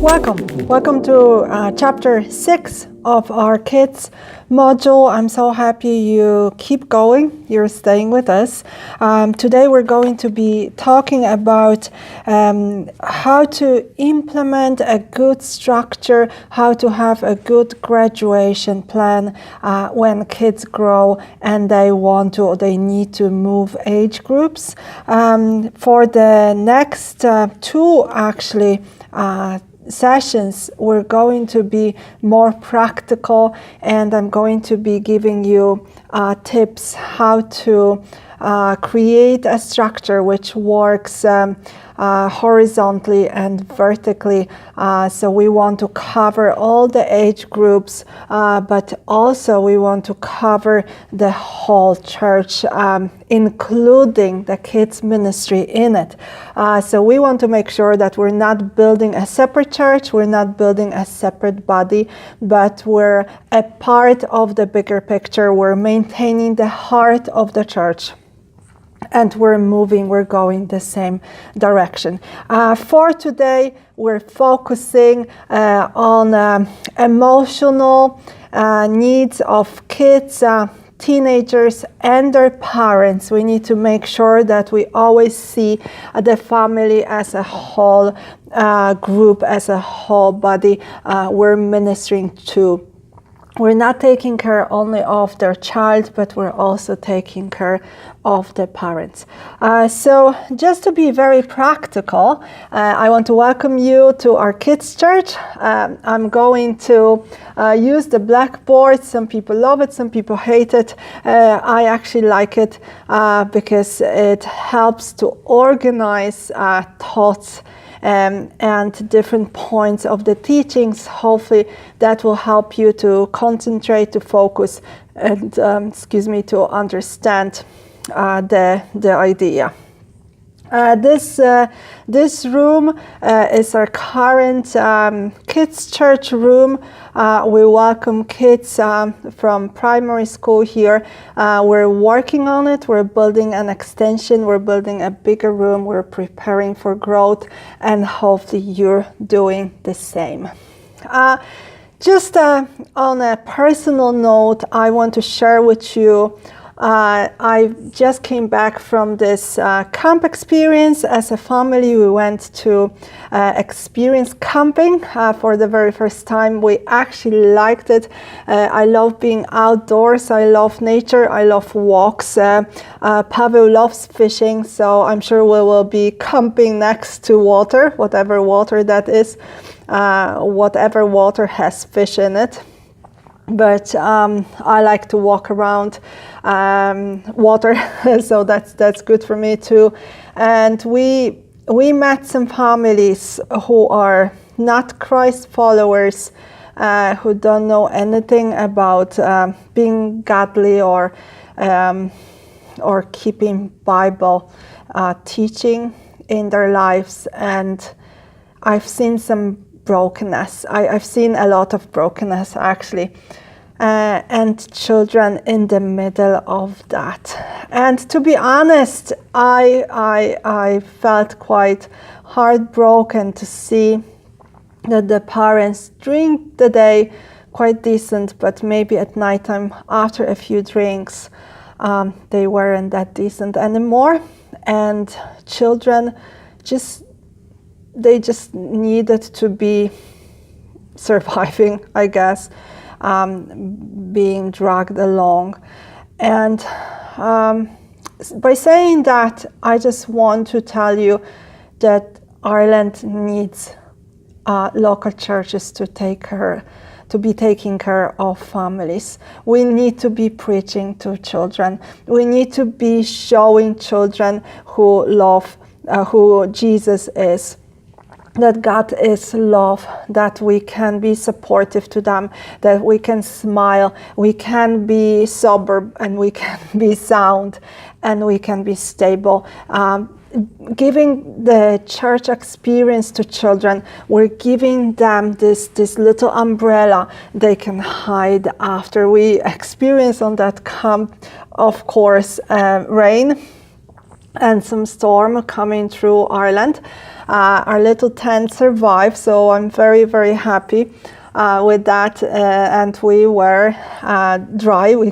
Welcome to chapter 6 of our kids module. I'm so happy you keep going, you're staying with us. Today we're going to be talking about how to implement a good structure, how to have a good graduation plan when kids grow and they need to move age groups. For the next two sessions, we're going to be more practical, and I'm going to be giving you tips how to create a structure which works horizontally and vertically. So we want to cover all the age groups, but also we want to cover the whole church, including the kids ministry in it. So we want to make sure that we're not building a separate church, we're not building a separate body, but we're a part of the bigger picture. We're maintaining the heart of the church. And we're going the same direction. For today, we're focusing on emotional needs of kids, teenagers, and their parents. We need to make sure that we always see the family as a whole group, as a whole body we're ministering to. We're not taking care only of their child, but we're also taking care of the parents. So just to be very practical, I want to welcome you to our kids' church. I'm going to use the blackboard. Some people love it, some people hate it. I actually like it because it helps to organize thoughts and different points of the teachings. Hopefully that will help you to concentrate, to focus, and to understand the idea. This room is our current kids church room. We welcome kids from primary school here. We're working on it. We're building an extension. We're building a bigger room. We're preparing for growth, and hopefully you're doing the same. Just on a personal note, I want to share with you I just came back from this camp experience. As a family, we went to experience camping for the very first time. We actually liked it. I love being outdoors. I love nature. I love walks. Pavel loves fishing, so I'm sure we will be camping next to water, whatever water that is, whatever water has fish in it. But I like to walk around water, so that's good for me too. And we met some families who are not Christ followers, who don't know anything about being godly or keeping Bible teaching in their lives. And I've seen some brokenness. I've seen a lot of brokenness actually, and children in the middle of that. And to be honest, I felt quite heartbroken to see that the parents during the day quite decent, but maybe at nighttime after a few drinks, they weren't that decent anymore, and children they just needed to be surviving, I guess, being dragged along. And by saying that, I just want to tell you that Ireland needs local churches to be taking care of families. We need to be preaching to children. We need to be showing children who Jesus is, that God is love, that we can be supportive to them, that we can smile, we can be sober, and we can be sound, and we can be stable. Giving the church experience to children, we're giving them this little umbrella they can hide after. We experience on that camp, of course, rain. and some storm coming through Ireland. Our little tent survived, so I'm very, very happy with that. And we were dry. We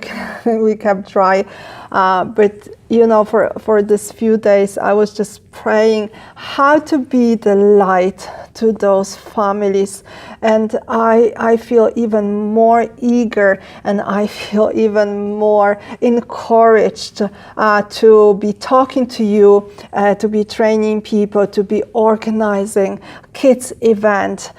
kept dry. But you know, for this few days, I was just praying how to be the light to those families. And I feel even more eager, and I feel even more encouraged to be talking to you, to be training people, to be organizing kids event,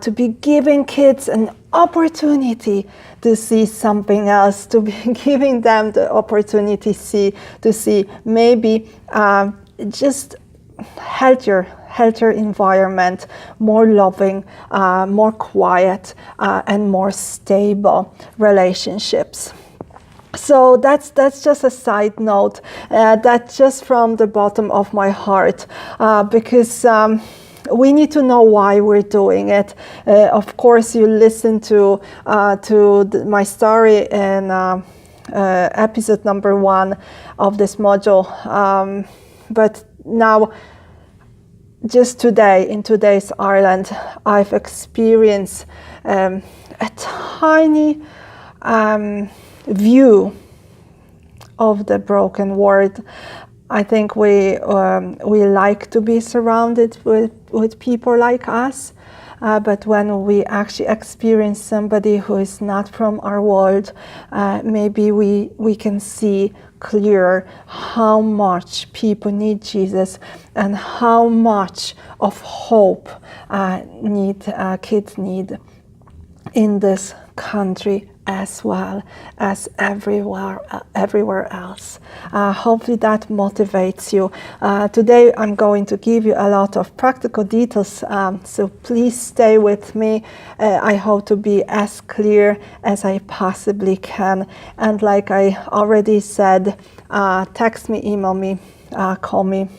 to be giving kids an opportunity to see something else, to be giving them the opportunity to see maybe just healthier environment, more loving, more quiet, and more stable relationships. So that's just a side note. That's just from the bottom of my heart, because we need to know why we're doing it. Of course, you listen to my story in episode number 1 of this module. But now, just today, in today's Ireland, I've experienced a tiny view of the broken world. I think we like to be surrounded with people like us, but when we actually experience somebody who is not from our world, maybe we can see clearer how much people need Jesus and how much of hope kids need in this country as well as everywhere else. Hopefully that motivates you. Today I'm going to give you a lot of practical details, so please stay with me. I hope to be as clear as I possibly can. And like I already said, text me, email me, call me,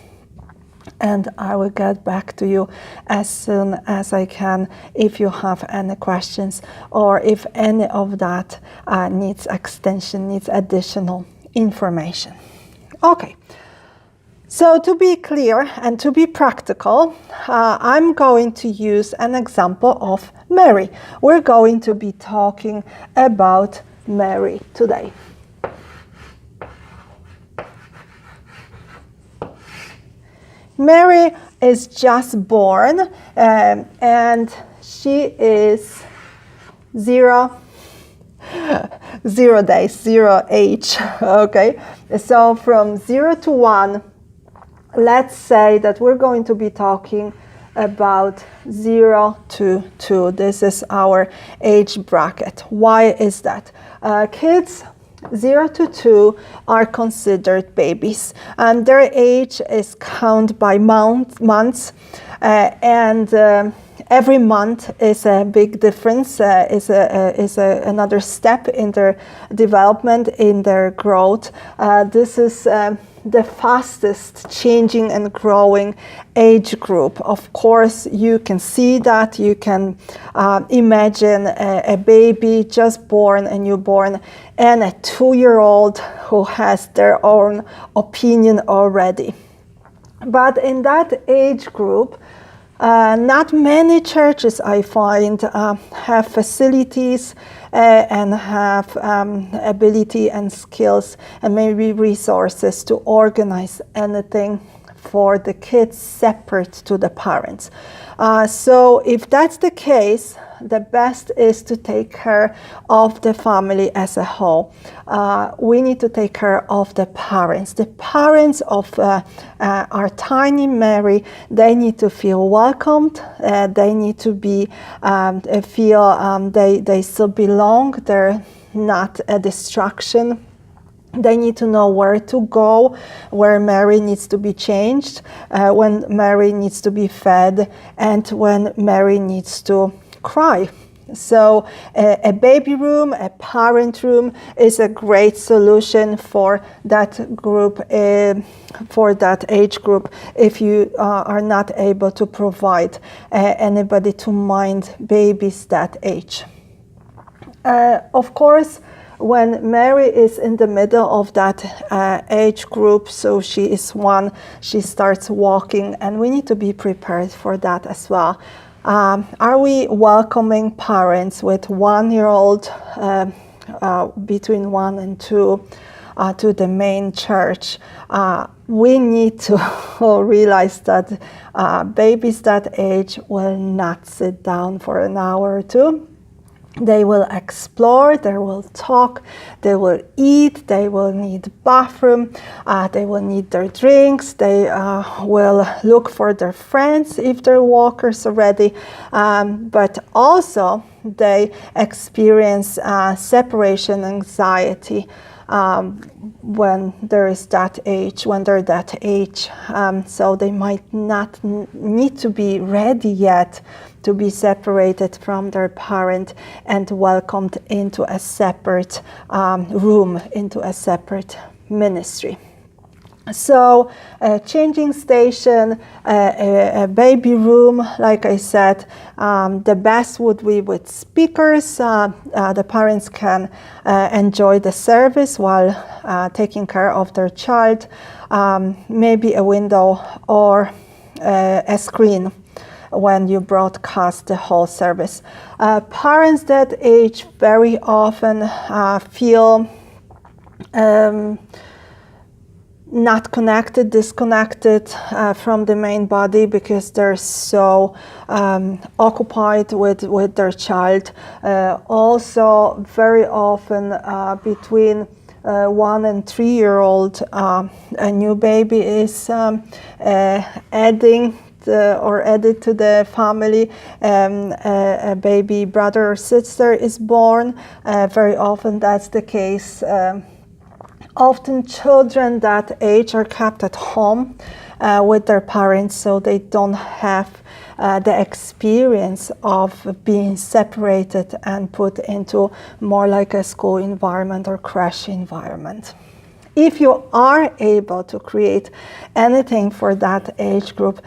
and I will get back to you as soon as I can if you have any questions, or if any of that needs extension, needs additional information. Okay, so to be clear and to be practical, I'm going to use an example of Mary. We're going to be talking about Mary today. Mary is just born, and she is 0 days, 0 age, okay? So from 0 to 1, let's say that we're going to be talking about 0 to 2. This is our age bracket. Why is that? Kids 0 to 2 are considered babies, and their age is counted by months, and every month is a big difference, is another step in their development, in their growth. This is the fastest changing and growing age group. Of course, you can see that. You can imagine a baby just born, a newborn, and a 2-year-old who has their own opinion already. But in that age group, not many churches, I find, have facilities and have ability and skills and maybe resources to organize anything for the kids separate to the parents. So if that's the case, the best is to take care of the family as a whole. We need to take care of the parents. The parents of our tiny Mary, they need to feel welcomed. They need to be feel they still belong. They're not a distraction. They need to know where to go, where Mary needs to be changed, when Mary needs to be fed, and when Mary needs to cry. So a baby room, a parent room is a great solution for that group, for that age group, if you are not able to provide anybody to mind babies that age. Of course, when Mary is in the middle of that age group, so she is 1, she starts walking, and we need to be prepared for that as well. Are we welcoming parents with 1-year-old between 1 and 2 to the main church? We need to realize that babies that age will not sit down for an hour or 2. They will explore, they will talk, they will eat, they will need bathroom, they will need their drinks, they will look for their friends if they're walkers already, but also they experience separation anxiety when they're that age. So they might not need to be ready yet to be separated from their parent and welcomed into a separate room, into a separate ministry. So a changing station, a baby room, like I said, the best would be with speakers. The parents can enjoy the service while taking care of their child, maybe a window or a screen when you broadcast the whole service. Parents that age very often feel not connected, disconnected from the main body because they're so occupied with their child. Also, very often between 1 and 3-year-old, a new baby is added to the family. A baby brother or sister is born. Very often that's the case. Often children that age are kept at home with their parents, so they don't have the experience of being separated and put into more like a school environment or crash environment. If you are able to create anything for that age group,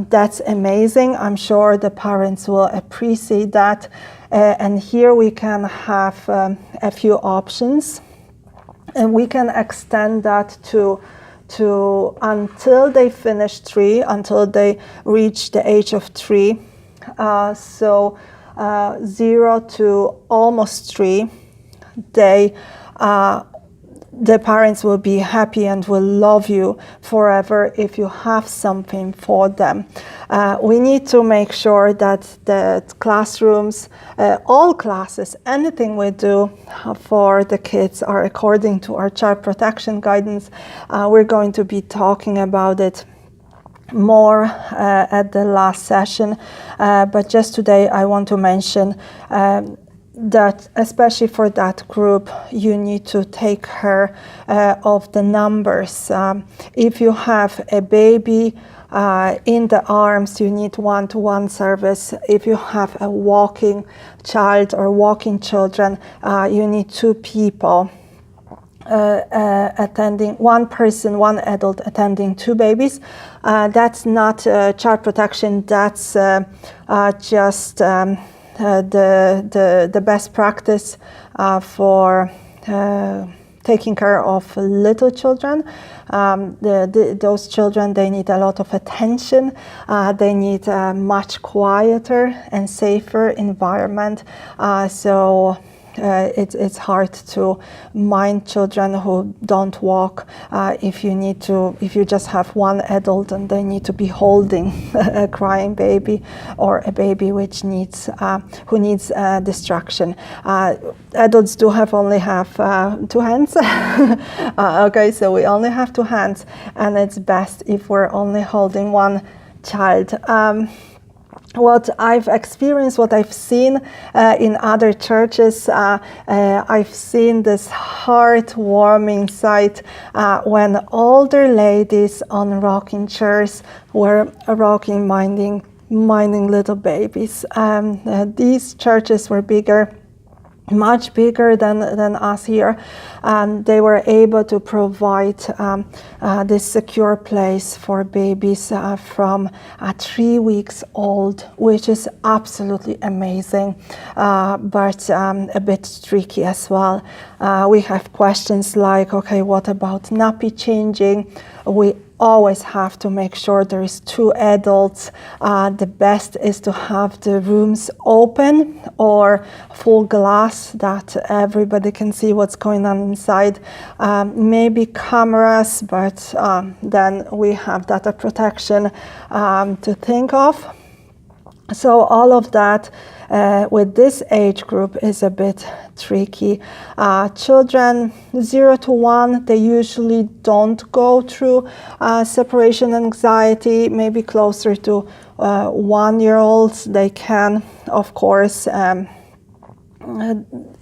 that's amazing. I'm sure the parents will appreciate that. And here we can have a few options. And we can extend that to until they finish 3, until they reach the age of 3. 0 to almost 3. The parents will be happy and will love you forever if you have something for them. We need to make sure that the classrooms, all classes, anything we do for the kids are according to our child protection guidance. We're going to be talking about it more at the last session, but just today I want to mention that especially for that group, you need to take care of the numbers. If you have a baby in the arms, you need 1-to-1 service. If you have a walking child or walking children, you need 2 people attending, 1 person, 1 adult attending 2 babies. That's not child protection, that's just the best practice for taking care of little children. Those children, they need a lot of attention. They need a much quieter and safer environment. So it's hard to mind children who don't walk if you just have 1 adult and they need to be holding a crying baby or a baby who needs distraction. Adults do only have 2 hands. Okay, so we only have 2 hands, and it's best if we're only holding 1 child. What I've experienced, what I've seen in other churches, I've seen this heartwarming sight when older ladies on rocking chairs were rocking, minding little babies. These churches were bigger. much bigger than us here, and they were able to provide this secure place for babies from 3 weeks old, which is absolutely amazing, but a bit tricky as well. We have questions like, okay, what about nappy changing? We always have to make sure there is 2 adults. The best is to have the rooms open or full glass that everybody can see what's going on inside. Maybe cameras, but then we have data protection to think of. So all of that with this age group is a bit tricky. Children 0 to 1, they usually don't go through separation anxiety. Maybe closer to 1-year-olds, they can, of course.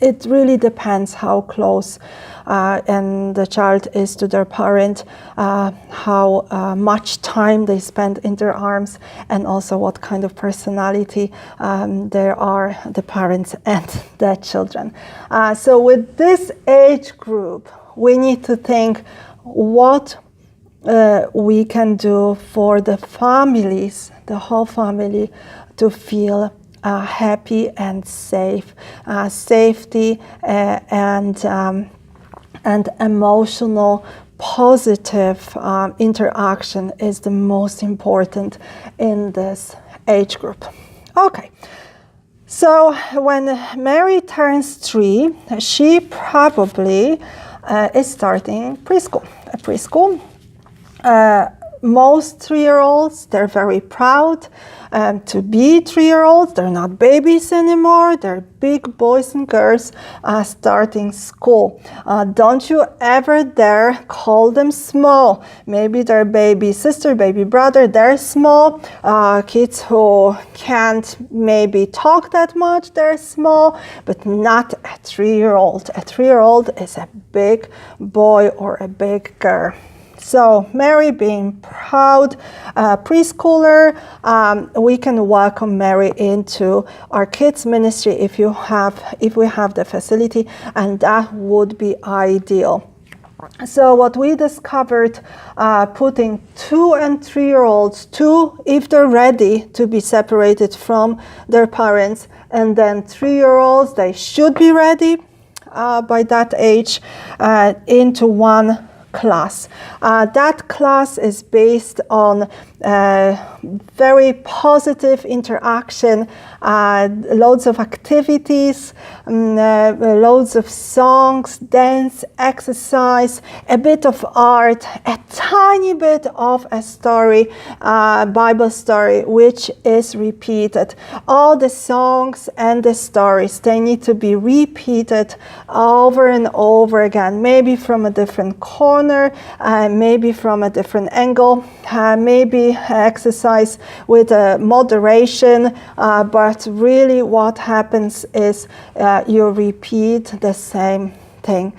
It really depends how close and the child is to their parent, how much time they spend in their arms, and also what kind of personality there are, the parents and the children. So with this age group, we need to think what we can do for the families, the whole family, to feel happy and safe. Safety and emotional positive interaction is the most important in this age group. Okay, so when Mary turns 3, she probably is starting preschool. Most 3-year-olds, they're very proud to be 3-year-olds. They're not babies anymore. They're big boys and girls starting school. Don't you ever dare call them small. Maybe they're baby sister, baby brother, they're small. Kids who can't maybe talk that much, they're small, but not a 3-year-old. A 3-year-old is a big boy or a big girl. So Mary being proud preschooler, we can welcome Mary into our kids ministry if we have the facility, and that would be ideal. So what we discovered, putting 2 and 3-year-olds, 2 if they're ready to be separated from their parents, and then 3-year-olds, they should be ready by that age, into one class. That class is based on very positive interaction, loads of activities, loads of songs, dance, exercise, a bit of art, a tiny bit of a story, Bible story, which is repeated. All the songs and the stories, they need to be repeated over and over again, maybe from a different corner, maybe from a different angle, maybe exercise with moderation, but really what happens is you repeat the same thing.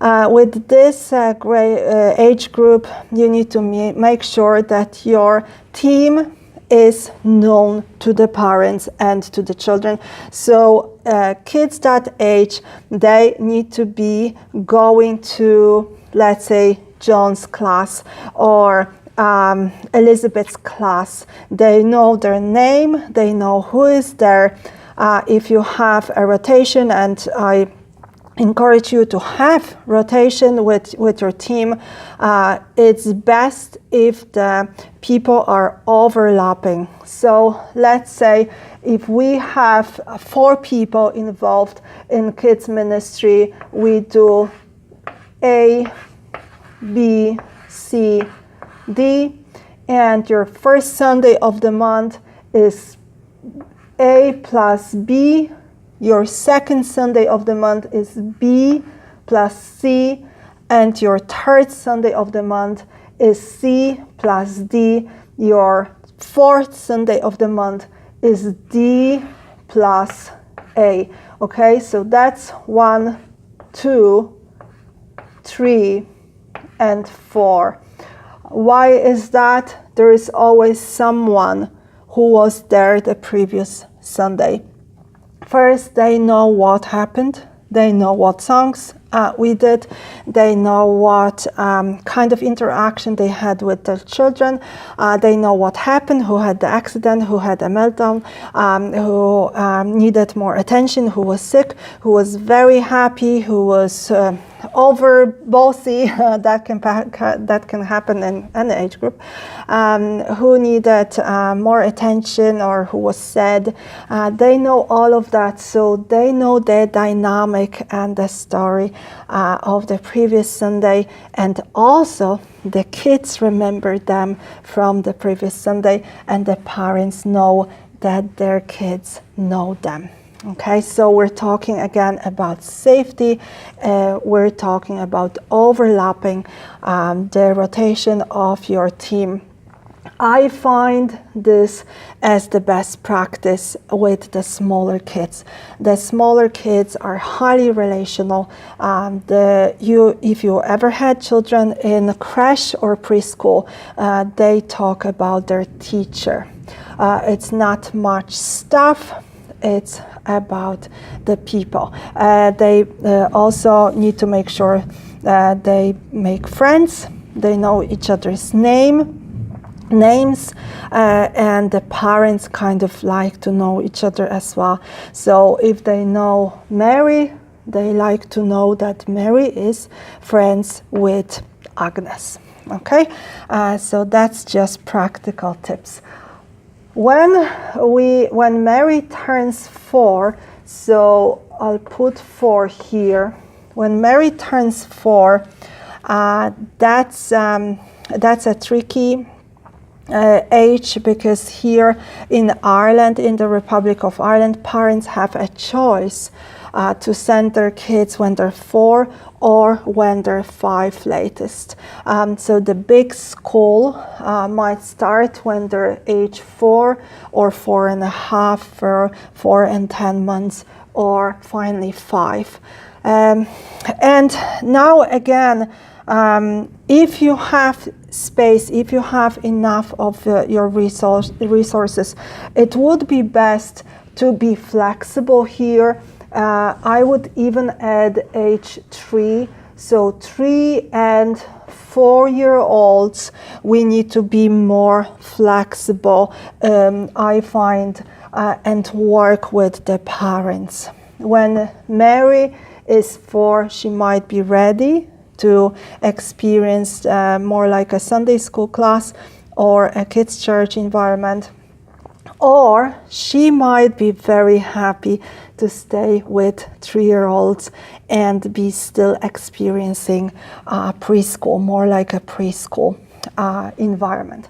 With this age group, you need to make sure that your team is known to the parents and to the children. So kids that age, they need to be going to, let's say, John's class or Elizabeth's class. They know their name, they know who is there. If you have a rotation, and I encourage you to have rotation with your team, it's best if the people are overlapping. So let's say if we have 4 people involved in kids ministry, we do A, B, C, D, and your first Sunday of the month is A plus B. Your second Sunday of the month is B plus C, and your third Sunday of the month is C plus D. Your fourth Sunday of the month is D plus A. Okay, so that's 1, 2, 3, and 4. Why is that? There is always someone who was there the previous Sunday. First, they know what happened They know what songs we did. They know what kind of interaction they had with their children. They know what happened, who had the accident, who had a meltdown, who needed more attention, who was sick, who was very happy, who was over bossy. that can happen in any age group. Who needed more attention or who was sad. They know all of that, so they know the dynamic and the story of the previous Sunday, and also the kids remember them from the previous Sunday, and the parents know that their kids know them. Okay, so we're talking again about safety. We're talking about overlapping the rotation of your team. I find this as the best practice with the smaller kids. The smaller kids are highly relational. If you ever had children in creche or preschool, they talk about their teacher. It's not much stuff. It's about the people. They also need to make sure they make friends. They know each other's names, and the parents kind of like to know each other as well. So if they know Mary, they like to know that Mary is friends with Agnes. Okay, so that's just practical tips. When Mary turns 4, so I'll put 4 here. When Mary turns 4, that's a tricky age, because here in Ireland, in the Republic of Ireland, parents have a choice to send their kids when they're 4 or when they're 5 latest. So the big school might start when they're age 4 or 4.5, for 4 and 10 months, or finally 5. And now again, if you have space, if you have enough of your resources, it would be best to be flexible here. I would even add age 3. So 3 and 4-year-olds, we need to be more flexible, I find, and work with the parents. When Mary is 4, she might be ready to experience more like a Sunday school class or a kids' church environment. Or she might be very happy to stay with 3-year-olds and be still experiencing preschool, more like a preschool environment.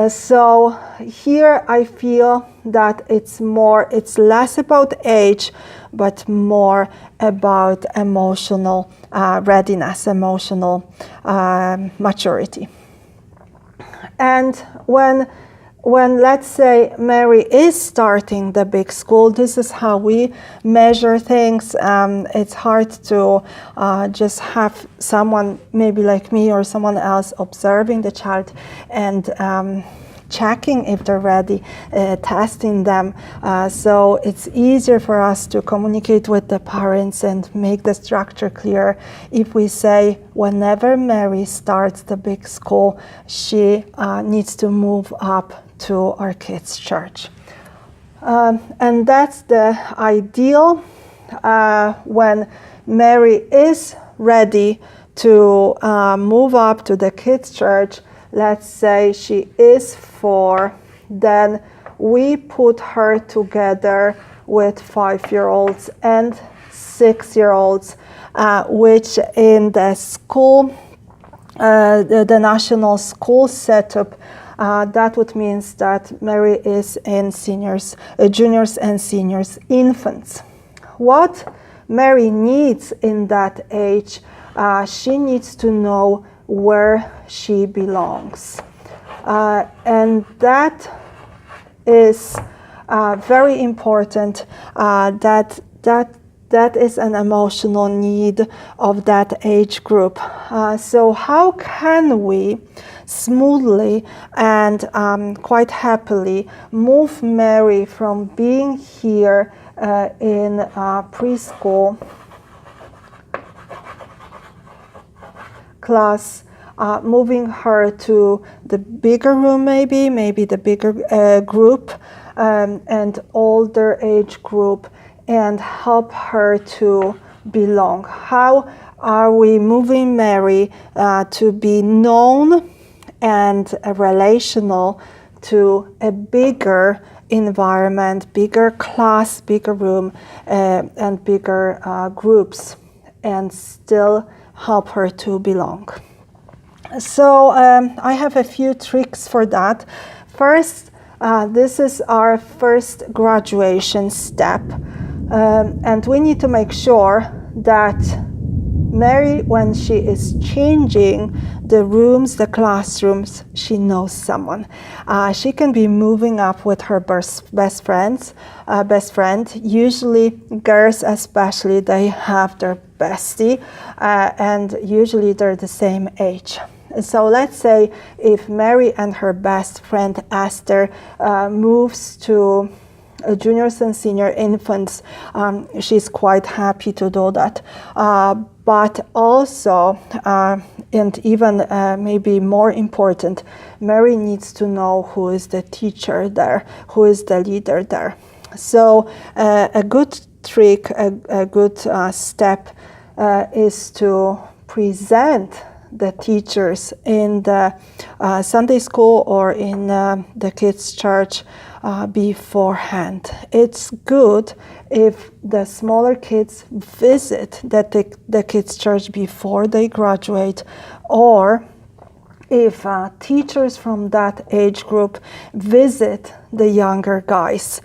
So here I feel that it's less about age, but more about emotional readiness, emotional maturity. And when let's say Mary is starting the big school, this is how we measure things. It's hard to just have someone maybe like me or someone else observing the child and checking if they're ready, testing them. So it's easier for us to communicate with the parents and make the structure clear if we say whenever Mary starts the big school, she needs to move up to our kids' church. And that's the ideal when Mary is ready to move up to the kids' church. Let's say she is 4, then we put her together with 5-year-olds and 6-year-olds, which in the school, the national school setup, that would mean that Mary is in juniors and seniors infants. What Mary needs in that age, she needs to know where she belongs. And that is very important, that is an emotional need of that age group. So how can we smoothly and quite happily move Mary from being here in preschool class, moving her to the bigger room, maybe the bigger group, and older age group, and help her to belong. How are we moving Mary to be known and relational to a bigger environment, bigger class, bigger room, and bigger groups, and still help her to belong? So I have a few tricks for that. First, this is our first graduation step, and we need to make sure that Mary, when she is changing the rooms, the classrooms, she knows someone. She can be moving up with her best friend. Usually girls especially, they have their bestie, and usually they're the same age. So let's say if Mary and her best friend Esther moves to juniors and senior infants, she's quite happy to do that. But also, and even maybe more important, Mary needs to know who is the teacher there, who is the leader there. So a good trick, a good step is to present the teachers in the Sunday school or in the kids' church beforehand. It's good if the smaller kids visit the kids' church before they graduate, or if teachers from that age group visit the younger guys,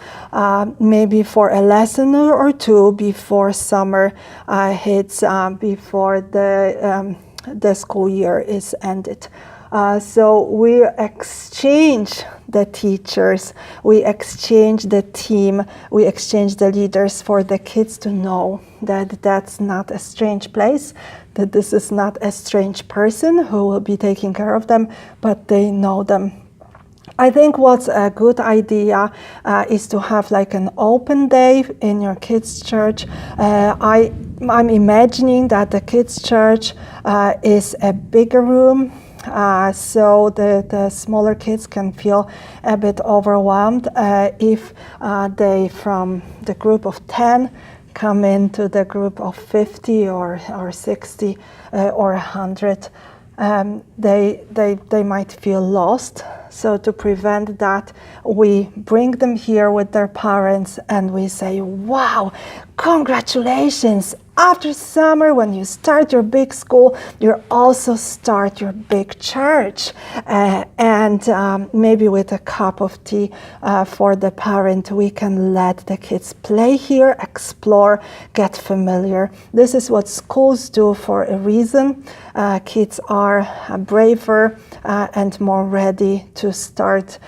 maybe for a lesson or two before summer hits, before the school year is ended. So we exchange the teachers, we exchange the team, we exchange the leaders for the kids to know that that's not a strange place, that this is not a strange person who will be taking care of them, but they know them. I think what's a good idea is to have like an open day in your kids' church. I'm imagining that the kids' church is a bigger room, so the smaller kids can feel a bit overwhelmed if they, from the group of 10, come into the group of 50 or 60 or 100. They might feel lost. So to prevent that, we bring them here with their parents and we say, wow, congratulations! After summer, when you start your big school, you also start your big church. And maybe with a cup of tea for the parent, we can let the kids play here, explore, get familiar. This is what schools do for a reason. Kids are braver and more ready to start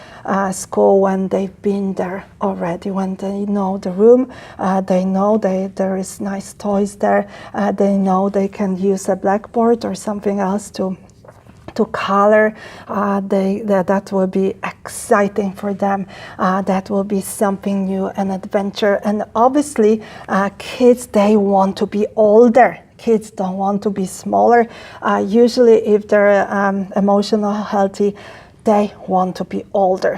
school when they've been there already, when they know the room, they know there is nice toys there, they know they can use a blackboard or something else to color. That will be exciting for them. That will be something new, an adventure. And obviously, kids, they want to be older. Kids don't want to be smaller. Usually, if they're emotionally healthy, they want to be older.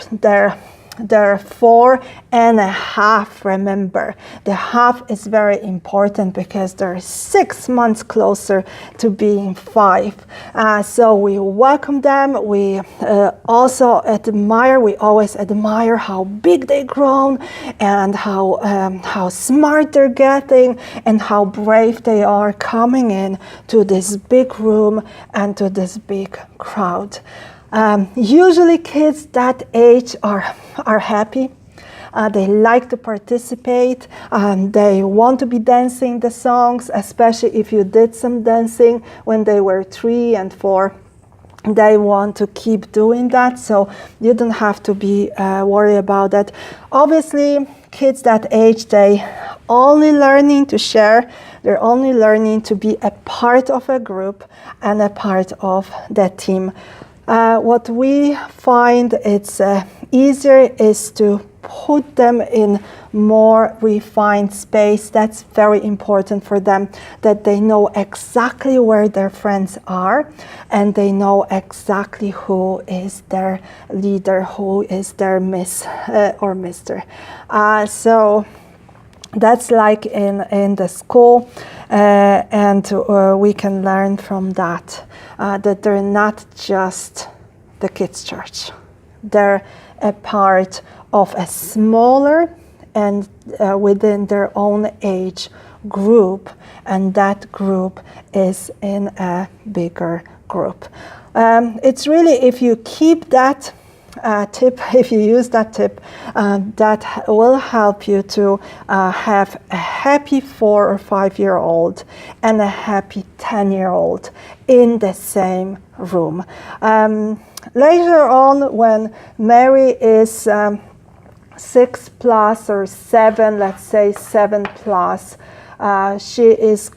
They're 4.5, remember. The half is very important because they're 6 months closer to being 5. So we welcome them. We also always admire how big they've grown and how smart they're getting and how brave they are coming in to this big room and to this big crowd. Usually kids that age are happy. They like to participate. They want to be dancing the songs, especially if you did some dancing when they were 3 and 4. They want to keep doing that, so you don't have to be worried about that. Obviously, kids that age, they only learning to share. They're only learning to be a part of a group and a part of the team. What we find it's easier is to put them in more refined space. That's very important for them, that they know exactly where their friends are, and they know exactly who is their leader, who is their Miss or Mr. So that's like in the school, and we can learn from that, that they're not just the kids' church. They're a part of a smaller and within their own age group, and that group is in a bigger group. It's really, if you keep that tip, if you use that tip, that will help you to have a happy 4 or 5 year old and a happy 10-year-old in the same room. Later on, when Mary is 6 plus or 7, let's say 7 plus, she is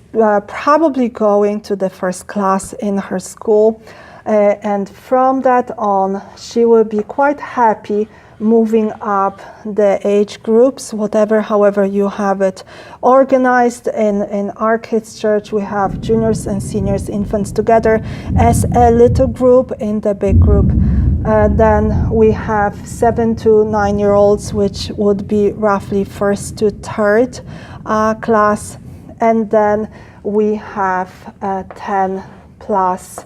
probably going to the first class in her school. And from that on, she will be quite happy moving up the age groups, however you have it organized. In our kids' church, we have juniors and seniors, infants together as a little group in the big group. Then we have 7 to 9-year-olds, which would be roughly first to third class. And then we have 10 plus,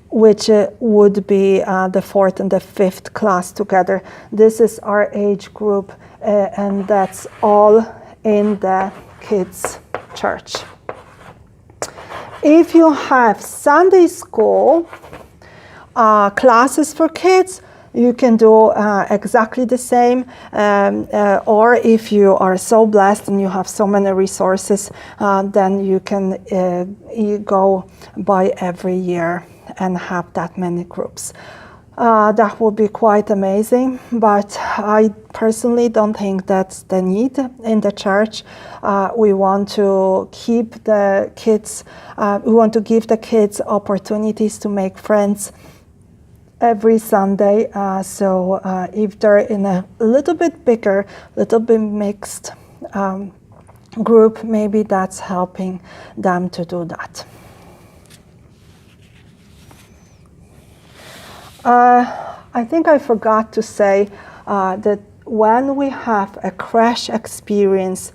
which would be the 4th and the 5th class together. This is our age group, and that's all in the kids' church. If you have Sunday school classes for kids, you can do exactly the same, or if you are so blessed and you have so many resources, then you can you go by every year and have that many groups. That would be quite amazing, but I personally don't think that's the need in the church. We want to keep the kids, we want to give the kids opportunities to make friends every Sunday. So if they're in a little bit bigger, little bit mixed group, maybe that's helping them to do that. I think I forgot to say that when we have a crash experience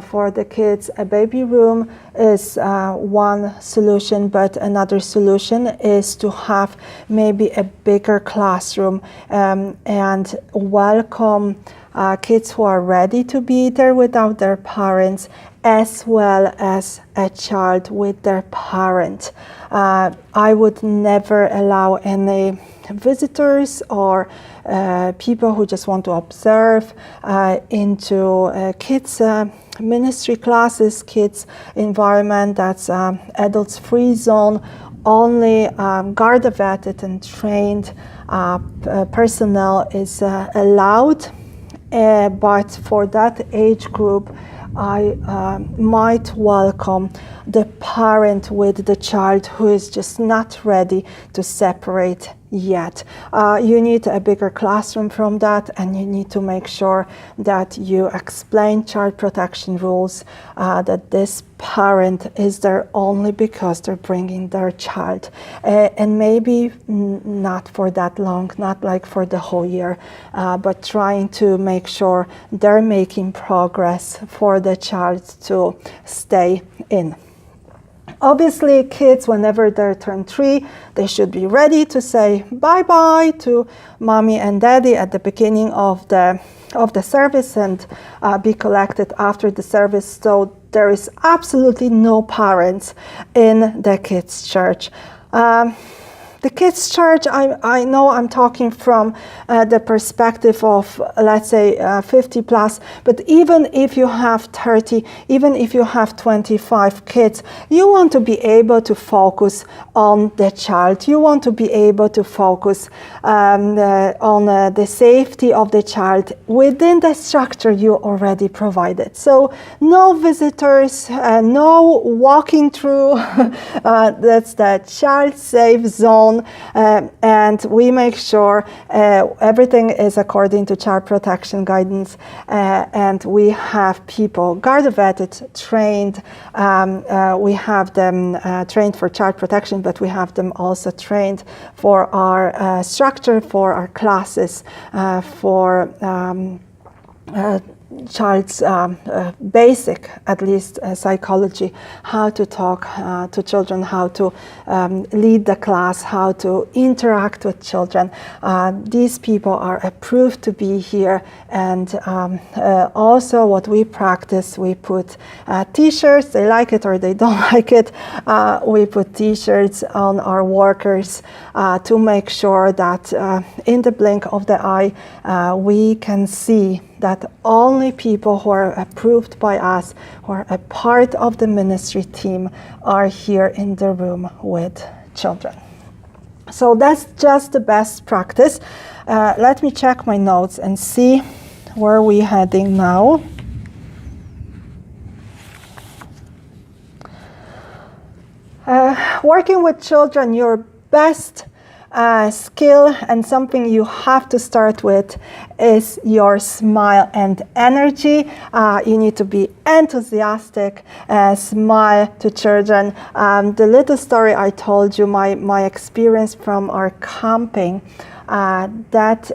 for the kids, a baby room is one solution, but another solution is to have maybe a bigger classroom and welcome kids who are ready to be there without their parents, as well as a child with their parent. I would never allow any visitors or people who just want to observe into kids ministry classes, kids environment. That's adults free zone. Only guard-vetted and trained personnel is allowed, but for that age group, I might welcome the parent with the child who is just not ready to separate yet. You need a bigger classroom from that, and you need to make sure that you explain child protection rules, that this parent is there only because they're bringing their child, and maybe not for that long, not like for the whole year, but trying to make sure they're making progress for the child to stay in. Obviously, kids, whenever they turn 3, they should be ready to say bye-bye to mommy and daddy at the beginning of the service and be collected after the service. So there is absolutely no parents in the kids' church. The kids' church, I know I'm talking from the perspective of, let's say, 50 plus, but even if you have 30, even if you have 25 kids, you want to be able to focus on the child. You want to be able to focus on the safety of the child within the structure you already provided. So no visitors, no walking through, that's the child safe zone. phone, and we make sure everything is according to child protection guidance, and we have people guard-vetted, trained. We have them trained for child protection, but we have them also trained for our structure, for our classes, for child's basic, at least, psychology, how to talk to children, how to lead the class, how to interact with children. These people are approved to be here, and also what we practice, we put t-shirts, they like it or they don't like it, we put t-shirts on our workers to make sure that in the blink of the eye we can see that only people who are approved by us, who are a part of the ministry team, are here in the room with children. So that's just the best practice. Let me check my notes and see where we're heading now. Working with children, your best skill and something you have to start with is your smile and energy. You need to be enthusiastic, smile to children. The little story I told you, my experience from our camping, that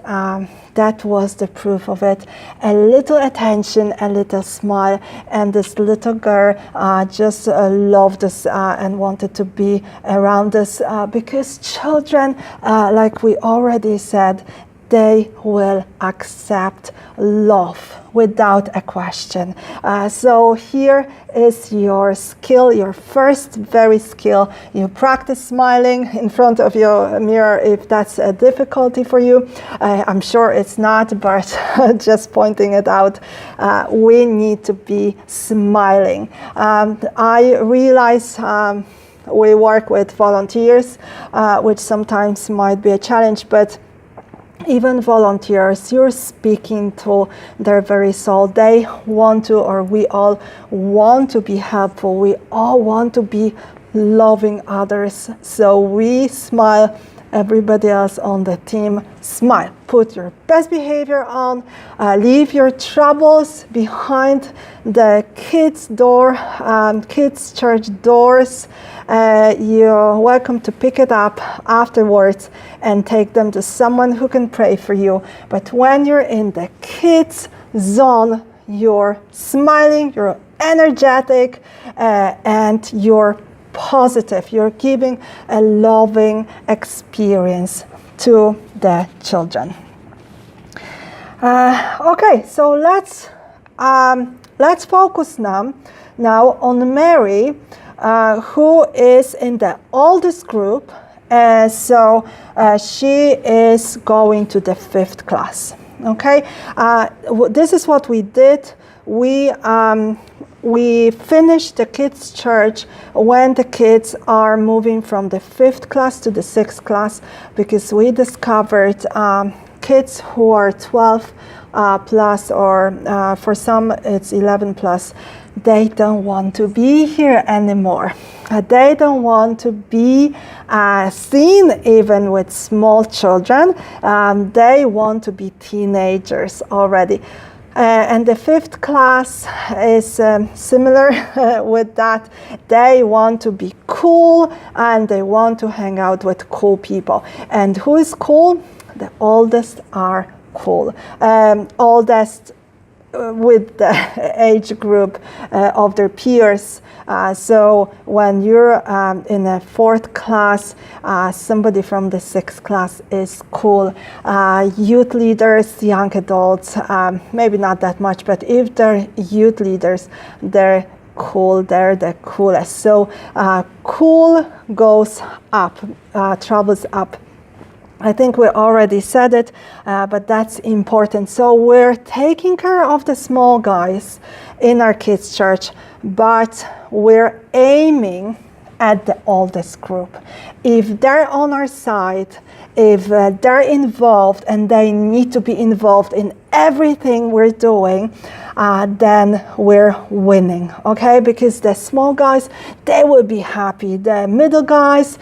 was the proof of it. A little attention, a little smile, and this little girl just loved us and wanted to be around us because children, like we already said, they will accept love without a question. So here is your skill, your first very skill. You practice smiling in front of your mirror if that's a difficulty for you. I'm sure it's not, but just pointing it out, we need to be smiling. I realize we work with volunteers, which sometimes might be a challenge, but even volunteers, you're speaking to their very soul. They want to, or we all want to be helpful. We all want to be loving others. So we smile. Everybody else on the team, smile. Put your best behavior on. Leave your troubles behind the kids' door, kids' church doors. You're welcome to pick it up afterwards and take them to someone who can pray for you. But when you're in the kids' zone, you're smiling, you're energetic, and you're positive. You're giving a loving experience to the children. Okay, so let's focus now on Mary, who is in the oldest group. So she is going to the 5th class. Okay, this is what we did. We finished the kids' church when the kids are moving from the 5th class to the 6th class, because we discovered kids who are 12 plus, or for some it's 11 plus, they don't want to be here anymore. They don't want to be seen even with small children. They want to be teenagers already. And the 5th class is similar with that. They want to be cool and they want to hang out with cool people. And who is cool? The oldest are cool. Oldest with the age group of their peers. So when you're in a 4th class, somebody from the 6th class is cool. Youth leaders, young adults, maybe not that much, but if they're youth leaders, they're cool, they're the coolest. So cool goes up, travels up. I think we already said it, but that's important. So we're taking care of the small guys in our kids' church, but we're aiming at the oldest group. If they're on our side, if they're involved, and they need to be involved in everything we're doing, then we're winning, okay? Because the small guys, they will be happy. The middle guys,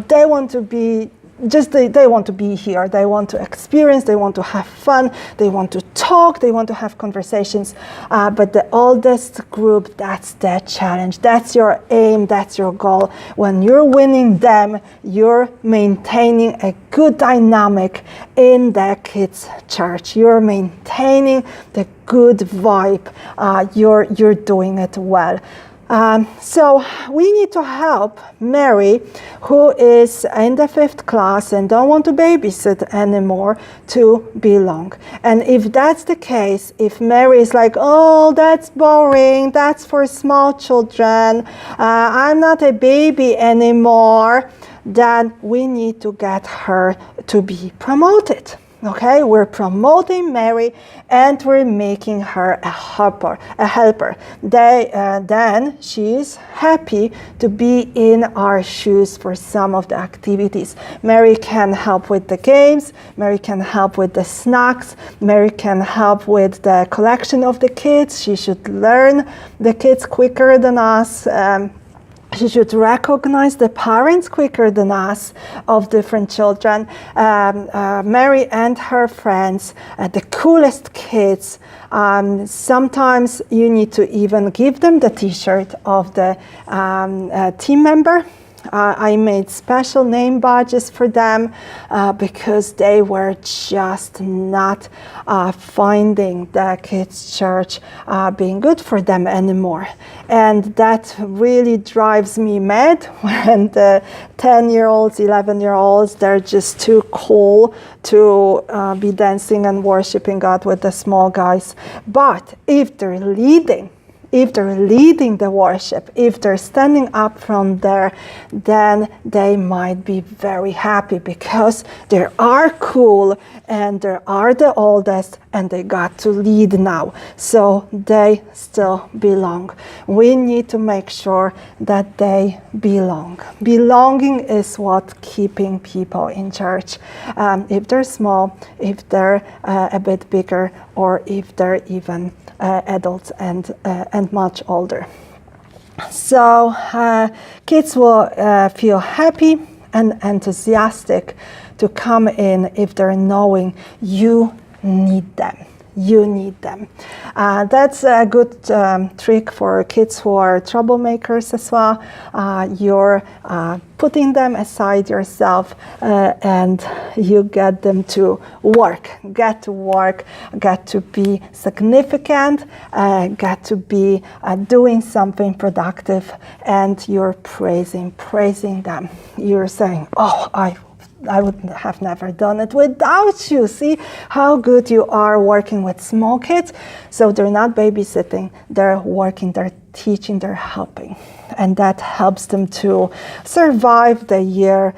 they want to be they want to be here. They want to experience, they want to have fun, they want to talk, they want to have conversations. But the oldest group, that's the challenge. That's your aim, that's your goal. When you're winning them, you're maintaining a good dynamic in the kids' church. You're maintaining the good vibe. You're doing it well. So we need to help Mary, who is in the 5th class and don't want to babysit anymore, to belong. And if that's the case, if Mary is like, oh, that's boring, that's for small children, I'm not a baby anymore, then we need to get her to be promoted. Okay, we're promoting Mary and we're making her a helper. Then she's happy to be in our shoes for some of the activities. Mary can help with the games, Mary can help with the snacks, Mary can help with the collection of the kids. She should learn the kids quicker than us. She should recognize the parents quicker than us of different children. Mary and her friends, the coolest kids. Sometimes you need to even give them the t-shirt of the team member. I made special name badges for them because they were just not finding the kids' church being good for them anymore. And that really drives me mad when the 10-year-olds, 11-year-olds, they're just too cool to be dancing and worshiping God with the small guys. But if they're leading the worship, if they're standing up from there, then they might be very happy because they are cool and they are the oldest and they got to lead now. So they still belong. We need to make sure that they belong. Belonging is what keeping people in church. If they're small, if they're a bit bigger, or if they're even adults and much older. So kids will feel happy and enthusiastic to come in if they're knowing you need them. You need them. That's a good trick for kids who are troublemakers as well. You're putting them aside yourself and you get them to work, get to be significant, get to be doing something productive, and you're praising them. You're saying, oh, I would have never done it without you. See how good you are working with small kids. So they're not babysitting, they're working, they're teaching, they're helping. And that helps them to survive the year,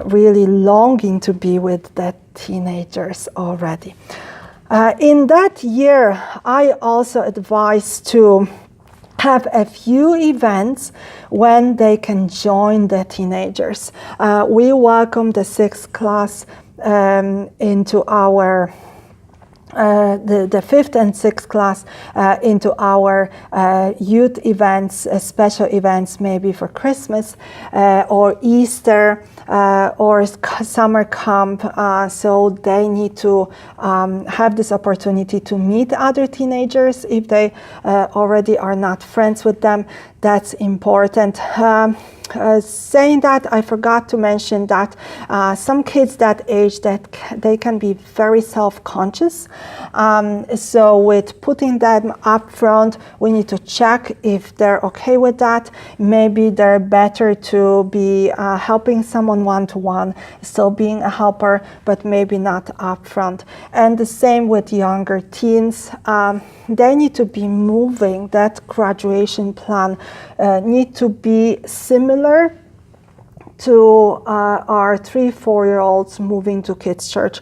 really longing to be with the teenagers already. In that year, I also advise to have a few events when they can join the teenagers. We welcome the 6th class into our the 5th and 6th class into our youth events, special events, maybe for Christmas or Easter or summer camp. So they need to have this opportunity to meet other teenagers if they already are not friends with them. That's important. Saying that, I forgot to mention that some kids that age, that they can be very self-conscious. So with putting them up front, we need to check if they're okay with that. Maybe they're better to be helping someone one-to-one, still being a helper, but maybe not up front. And the same with younger teens. They need to be moving. That graduation plan need to be similar to our 3-4-year-olds moving to kids church.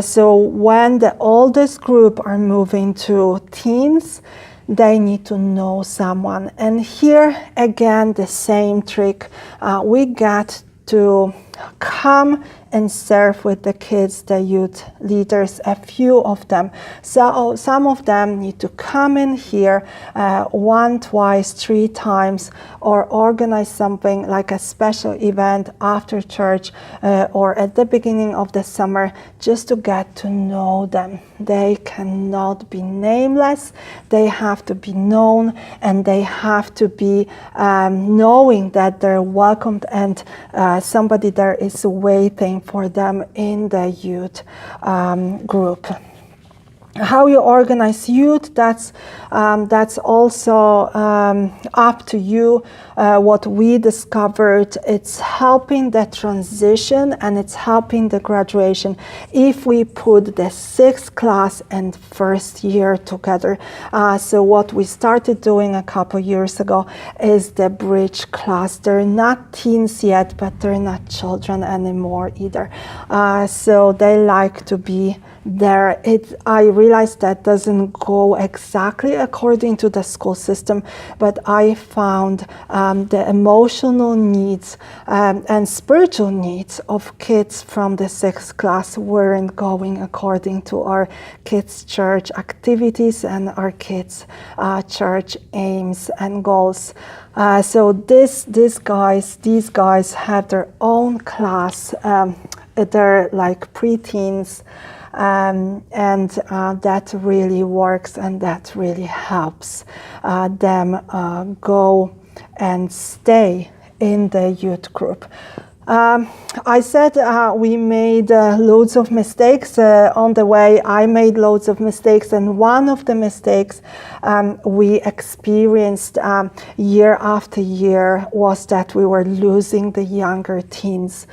So when the oldest group are moving to teens, they need to know someone. And here again, the same trick. We got to come and serve with the kids, the youth leaders, a few of them. So some of them need to come in here 1, 2, 3 times, or organize something like a special event after church or at the beginning of the summer, just to get to know them. They cannot be nameless, they have to be known, and they have to be knowing that they're welcomed and somebody there is waiting for them in the youth group. How you organize youth, that's also up to you. What we discovered, it's helping the transition and it's helping the graduation if we put the 6th class and 1st year together. So what we started doing a couple years ago is the bridge class. They're not teens yet, but they're not children anymore either. So they like to be there. I realized that doesn't go exactly according to the school system, but I found the emotional needs and spiritual needs of kids from the 6th class weren't going according to our kids' church activities and our kids' church aims and goals. So these guys have their own class. They're like preteens. And that really works, and that really helps them go and stay in the youth group. I said we made loads of mistakes on the way. I made loads of mistakes, and one of the mistakes we experienced year after year was that we were losing the younger teens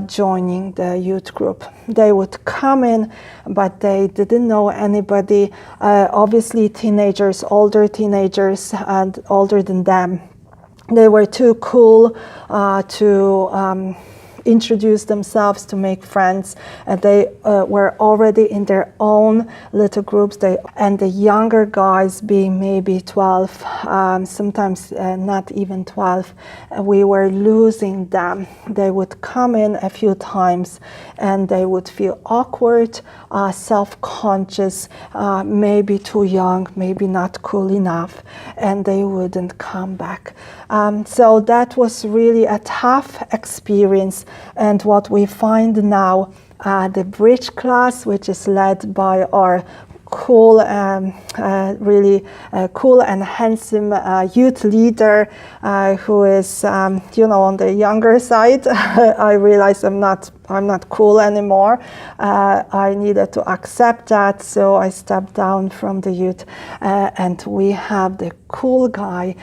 joining the youth group. They would come in, but they didn't know anybody. Obviously, teenagers, older teenagers, and older than them. They were too cool to introduce themselves, to make friends. They were already in their own little groups. And the younger guys, being maybe 12, sometimes not even 12, we were losing them. They would come in a few times and they would feel awkward, self-conscious, maybe too young, maybe not cool enough, and they wouldn't come back. So that was really a tough experience. And what we find now, the bridge class, which is led by our cool, really cool and handsome youth leader who is, on the younger side. I realized I'm not cool anymore. I needed to accept that, so I stepped down from the youth, and we have the cool guy,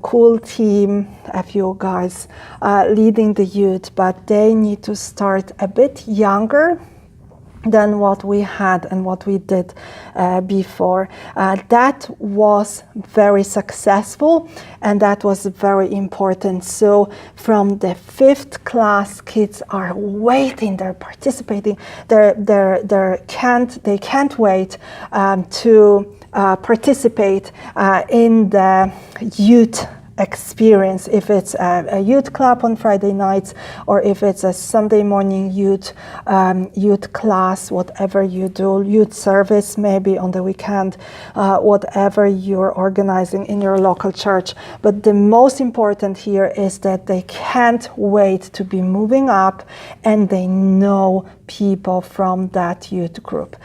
cool team, a few guys leading the youth, but they need to start a bit younger than what we had and what we did before. That was very successful, and that was very important. So from the 5th class, kids are waiting, they're participating, they can't wait to participate in the youth experience, if it's a youth club on Friday nights, or if it's a Sunday morning youth class, whatever you do, youth service maybe on the weekend, whatever you're organizing in your local church. But the most important here is that they can't wait to be moving up, and they know people from that youth group.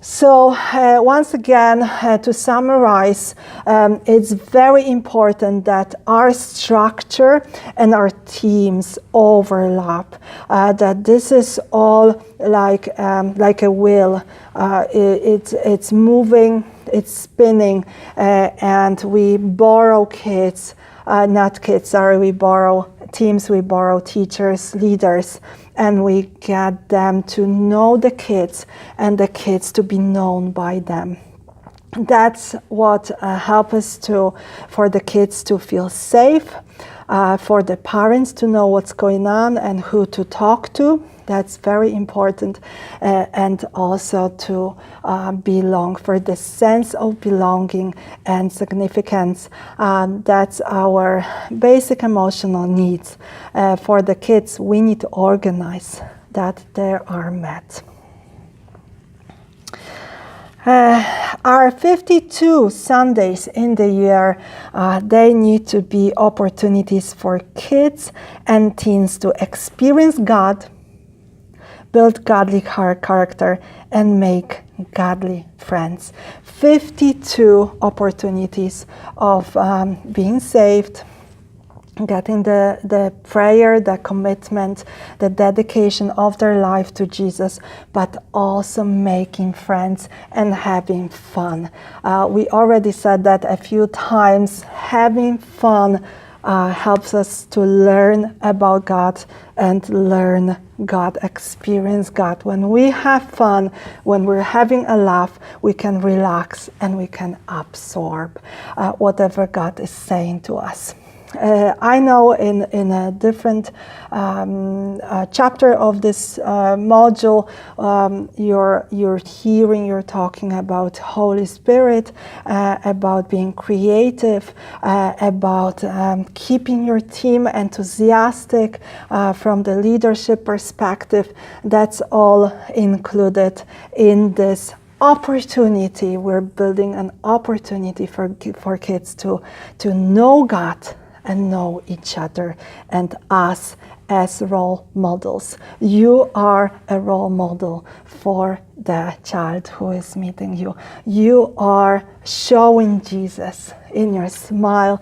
So once again, to summarize, it's very important that our structure and our teams overlap, that this is all like a wheel. It's moving, it's spinning, and we borrow kids, we borrow teams, we borrow teachers, leaders, and we get them to know the kids and the kids to be known by them. That's what helps us for the kids to feel safe, for the parents to know what's going on and who to talk to. That's very important, and also to belong, for the sense of belonging and significance. That's our basic emotional needs. For the kids, we need to organize that they are met. Our 52 Sundays in the year, they need to be opportunities for kids and teens to experience God, build godly character, and make godly friends. 52 opportunities of being saved, getting the prayer, the commitment, the dedication of their life to Jesus, but also making friends and having fun. We already said that a few times. Having fun helps us to learn about God and learn God, experience God. When we have fun, when we're having a laugh, we can relax and we can absorb whatever God is saying to us. I know in a different chapter of this module, you're talking about Holy Spirit, about being creative, about keeping your team enthusiastic from the leadership perspective. That's all included in this opportunity. We're building an opportunity for kids to know God and know each other and us as role models. You are a role model for the child who is meeting you. You are showing Jesus in your smile.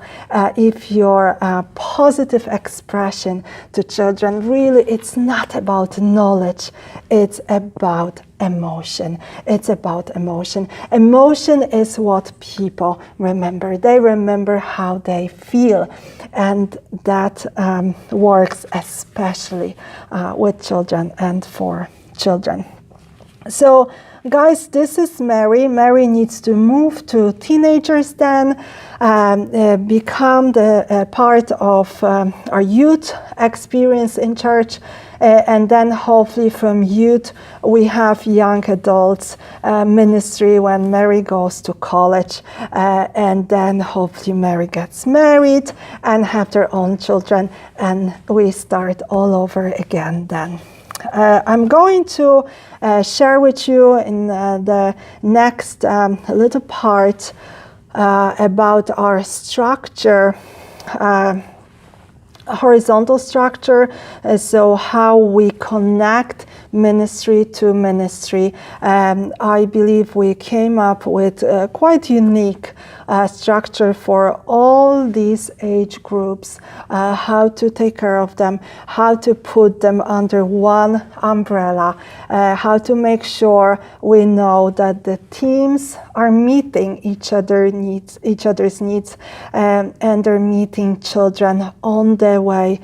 If your positive expression to children, really it's not about knowledge, it's about emotion. It's about emotion. Emotion is what people remember. They remember how they feel, and that works especially with children and for children. So guys, this is Mary. Mary needs to move to teenagers then, become the part of our youth experience in church, and then hopefully from youth we have young adults ministry when Mary goes to college, and then hopefully Mary gets married and have their own children, and we start all over again then. I'm going to share with you in the next little part about our structure, horizontal structure, so how we connect ministry to ministry. I believe we came up with a quite unique structure for all these age groups, how to take care of them, how to put them under one umbrella, how to make sure we know that the teams are meeting each other's needs, and they're meeting children on their way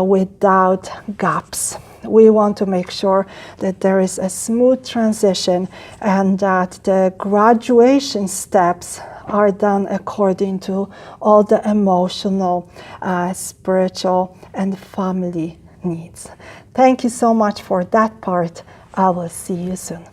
without gaps. We want to make sure that there is a smooth transition and that the graduation steps are done according to all the emotional, spiritual, and family needs. Thank you so much for that part. I will see you soon.